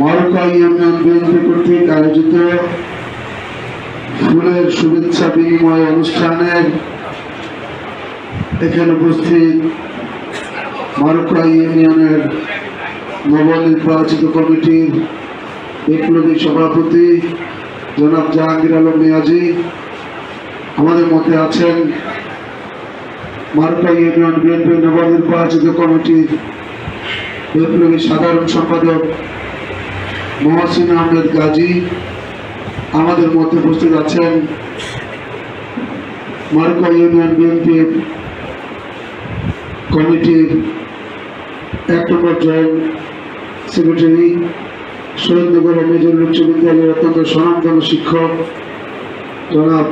মারুকা union BNP কর্তৃক আয়োজিত ফুলের শুভেচ্ছা বিনিময় অনুষ্ঠানের এখানে উপস্থিত মারুকা ইউনিয়নের নবনির্বাচিত কমিটির বিপ্লবী সভাপতি জনাব জাহাঙ্গীর আলম মিয়াজি, আমাদের মধ্যে আছেন মারুকা ইউনিয়ন বিএনপি নবনির্বাচিত কমিটির বিপ্লবী সাধারণ সম্পাদক মহসিন আহমেদ গাজী, আমাদের মধ্যে উপস্থিত আছেন মারুকা ইউনিয়ন বিএনপির কমিটির 1 নম্বর জয়েন্ট সেক্রেটারি শহীদনগর মেজর উচ্চ বিদ্যালয়ের অত্যন্ত স্বনামধন্য শিক্ষক জনাব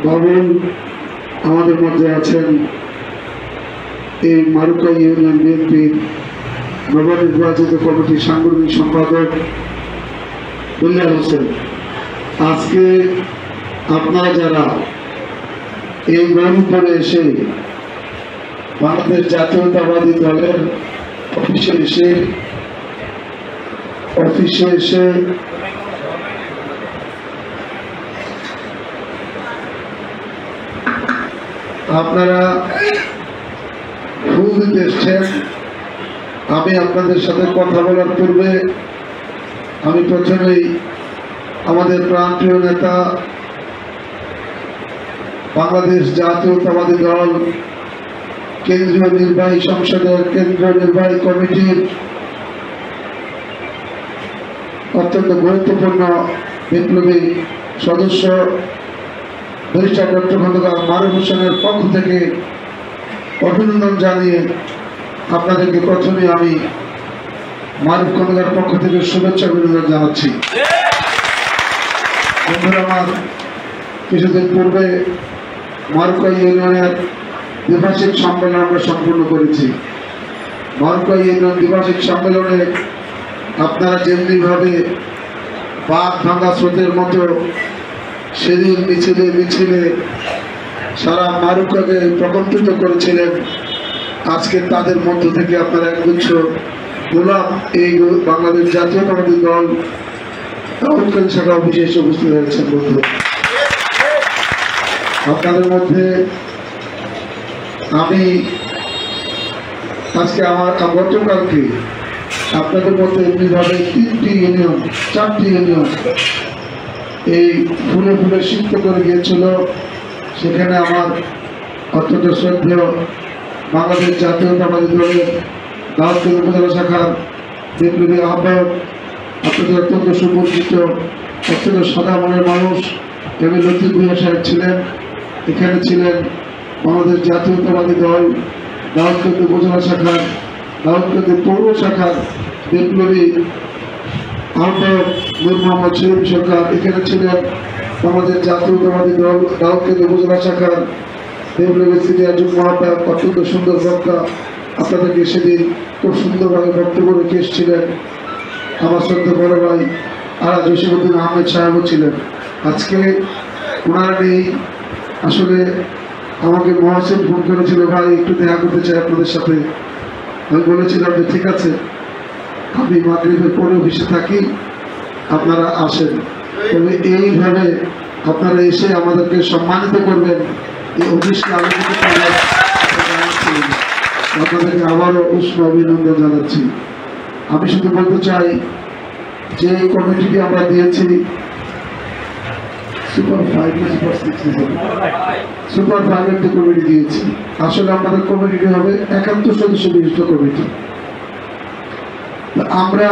বাবুল, আমাদের মধ্যে আছেন এই মারুকা ইউনিয়ন বিএনপির নবনির্বাচিত কমিটির সাংগঠনিক সম্পাদক বুল্লার হোসেন। আজকে আপনারা যারা এই গৌরবপুরে এসে বাংলাদেশ জাতীয়তাবাদী দলের অফিসে এসে আপনারা ফুল দিতে এসছেন, আমি আপনাদের সাথে কথা বলার পূর্বে আমি প্রথমেই আমাদের প্রাণপ্রিয় নেতা বাংলাদেশ জাতীয়তাবাদী দল কেন্দ্রীয় নির্বাহী সংসদের কেন্দ্রীয় নির্বাহী কমিটির অত্যন্ত গুরুত্বপূর্ণ বিপ্লবী সদস্য ব্যারিস্টার ডক্টর খন্দকার মারুফ হোসেনের পক্ষ থেকে অভিনন্দন জানিয়ে আপনাদেরকে প্রথমে আমি মারুফ খন্দকার পক্ষ থেকে শুভেচ্ছা অভিনন্দন জানাচ্ছি। বন্ধুরা আমার, কিছুদিন পূর্বে মারুকা ইউনিয়নের দ্বিভাষিক সম্মেলন আমরা সম্পূর্ণ করেছি। মারুকা ইউনিয়ন দ্বিভাষিক সম্মেলনে আপনারা যেমনিভাবে বাঘ ভাঙা স্রোতের মতো সেদিন মিছিলে সারা মারুকাকে প্রকম্পিত করেছিলেন, আজকে তাদের মধ্য থেকে আপনারা একগুচ্ছ গোলাপ এই বাংলাদেশ জাতীয়তাবাদী দল দাউদকান্দি শাখা অফিসে এসে উপস্থিত হয়েছেন। বন্ধু, আপনাদের মধ্যে আমি আজকে গতকালকে আপনাদের মধ্যে এমনিভাবে 4টি ইউনিয়ন এই ফুলে ফুলে সিক্ত করে গিয়েছিল। সেখানে আমার অত্যন্ত শ্রদ্ধেয় বাংলাদেশ জাতীয়তাবাদী দলের দাউদকান্দি উপজেলা শাখার বিপ্লবী আহ্বায়ক, আপনাদের অত্যন্ত সুপরিচিত অত্যন্ত সাদা মনের মানুষ এম এ লতিফ ভূঁইয়া সাহেব ছিলেন। এখানে ছিলেন বাংলাদেশ জাতীয়তাবাদী দল দাউদকান্দি উপজেলা শাখার দাউদকান্দি পৌর শাখার বিপ্লবী আহ্বায়ক নূর মোহাম্মদ শরীফ সরকার। এখানে ছিলেন বাংলাদেশ জাতীয়তাবাদী দল দাউদকান্দি উপজেলা শাখার বিপ্লবী সিনিয়র যুগ্ম আহ্বায়ক, অত্যন্ত সুন্দর বক্তা, আপনাদেরকে সেদিন খুব সুন্দরভাবে বক্তব্য রেখে এসেছিলেন আমার শ্রদ্ধা বড় ভাই আলা জসিমউদ্দিন আহমেদ সাহেবও ছিলেন। আজকে ওনারা নেই। আসলে আমাকে মহাসিন ফোন করেছিল, ভাই একটু দেখা করতে চাই আপনাদের সাথে। আমি বলেছিলাম যে ঠিক আছে, আমি মাগরিবের পরে অফিসে থাকি, আপনারা আসেন। তবে এইভাবে আপনারা এসে আমাদেরকে সম্মানিত করবেন, এই অফিসকে আলোচিত করবেন, আপনাদেরকে আবারও উষ্ণ অভিনন্দন জানাচ্ছি। আমি শুধু বলতে চাই যে এই কমিটিটি আমরা দিয়েছি সুপার 5 কমিটি দিয়েছি। আসলে আমাদের কমিটিটি হবে 71 সদস্য বিশিষ্ট কমিটি। আমরা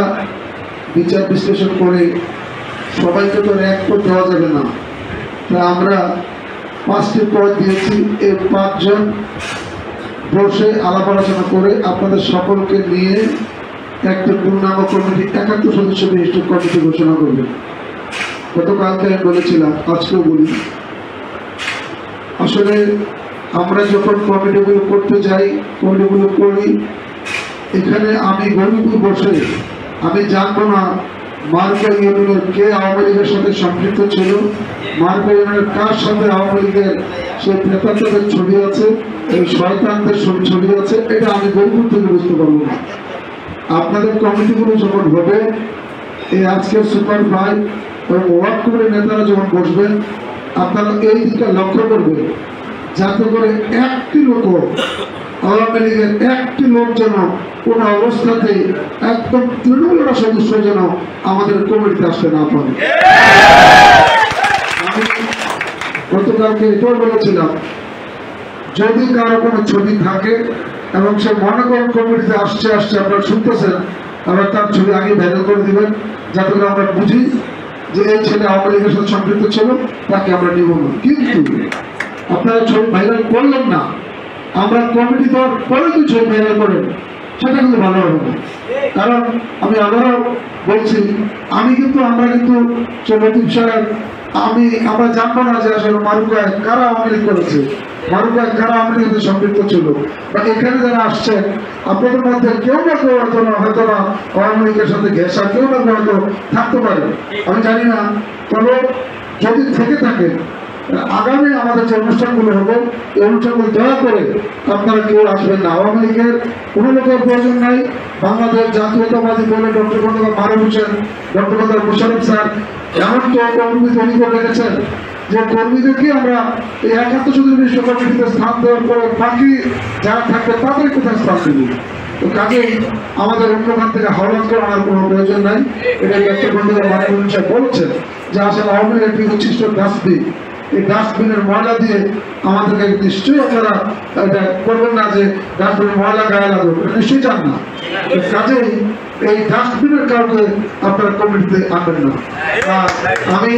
বিচার বিশ্লেষণ করে সবাইকে তো এক পদ দেওয়া যাবে না, তাই আমরা 5টি পদ দিয়েছি। এই 5 জন বসে আলাপ আলোচনা করে আপনাদের সকলকে নিয়ে একটা পূর্ণাঙ্গ কমিটি 71 সদস্য বিশিষ্ট কমিটি ঘোষণা করবে। গতকালকে আমি বলেছিলাম, আজকেও বলি, আসলে আমরা যখন কমিটিগুলো করতে যাই, কমিটিগুলো করি, এখানে আমি গরিবপুর বসে আমি জানবো না মারুকা ইউনিয়নের কে আওয়ামী লীগের সাথে সম্পৃক্ত ছিল, মারুকা ইউনিয়নের কার সাথে আওয়ামী লীগের সেই প্রেতাত্মাদের ছবি আছে, এই শয়তানদের ছবি আছে, এটা আমি গরিবপুর থেকে বুঝতে পারবো না। আপনাদের কমিটিগুলো যখন হবে, এই আজকের সুপার ফাইভ এবং ওয়ার্ড কমিটির নেতারা যখন বসবেন, আপনারা এই দিকটা লক্ষ্য করবেন যাতে করে একটি লোক, আওয়ামী লীগের একটি লোক যেন কোনো অবস্থাতেই একদম তৃণমূলের সদস্য যেন আমাদের কমিটিতে আসতে না পারে। আমি গতকালকে এটাও বলেছিলাম, যদি কারো কোনো ছবি থাকে এবং সে মনে করেন কমিটিতে আসছে আপনারা শুনতেছেন, আবার তার ছবি আগে ভাইরাল করে দিবেন যাতে করে আমরা বুঝি যে এই ছেলে আওয়ামী লীগের সাথে সম্পৃক্ত ছিল, তাকে আমরা নিব না। কিন্তু আপনারা ছবি ভাইরাল করলেন না, আমরা কমিটি দেওয়ার পরে যদি ছবি ভাইরাল করেন সেটা কিন্তু ভালো হবে না। কারণ আমি আবারও বলছি, আমরা কিন্তু লতিফ সাহেব আমরা জানবো না যে আসলে মারুকায় কারা আওয়ামী লীগ করেছে, মারুকায় কারা আওয়ামী লীগের সম্পৃক্ত ছিল, বা এখানে যারা আসছেন আপনাদের মধ্যে কেউ না কেউ হয়তো না আওয়ামী লীগের সাথে ঘেঁষা কেউ না কেউ হয়তো থাকতে পারে, আমি জানি না। তবে যদি থেকে থাকে, আগামী আমাদের যে অনুষ্ঠানগুলো হবে এই অনুষ্ঠানগুলো দয়া করে আপনারা কেউ আসবেন না। আওয়ামী লীগের কোনো লোকের প্রয়োজন নাই। বাংলাদেশ জাতীয়তাবাদী দলে ডক্টর খন্দকার মারুফ হোসেন, ডক্টর খন্দকার মোশাররফ স্যার এমনকি কর্মী তৈরি করে রেখেছেন যে কর্মীদেরকে আমরা এই ৭১ বিশ্ব কমিটিতে স্থান দেওয়ার পরে বাকি যারা থাকবে তাদের কোথায় স্থান দেব। তো কাজেই আমাদের অন্যখান থেকে হাওলাত করে আনার কোনো প্রয়োজন নাই। এটা ডক্টর খন্দকার মারুফ হোসেন সাহেব বলছেন যে আসলে আওয়ামী লীগের একটি উচ্ছিষ্ট ডাস্টবিন, এই ডাস্টবিনের ময়লা দিয়ে আমাদেরকে নিশ্চয়ই আপনারা এটা করবেন না যে ডাস্টবিনের ময়লা গায়ে লাগবে, নিশ্চয়ই চান না। কাজেই এই ডাস্টবিনের কারণে আপনারা কমিটিতে আনবেন না। আমি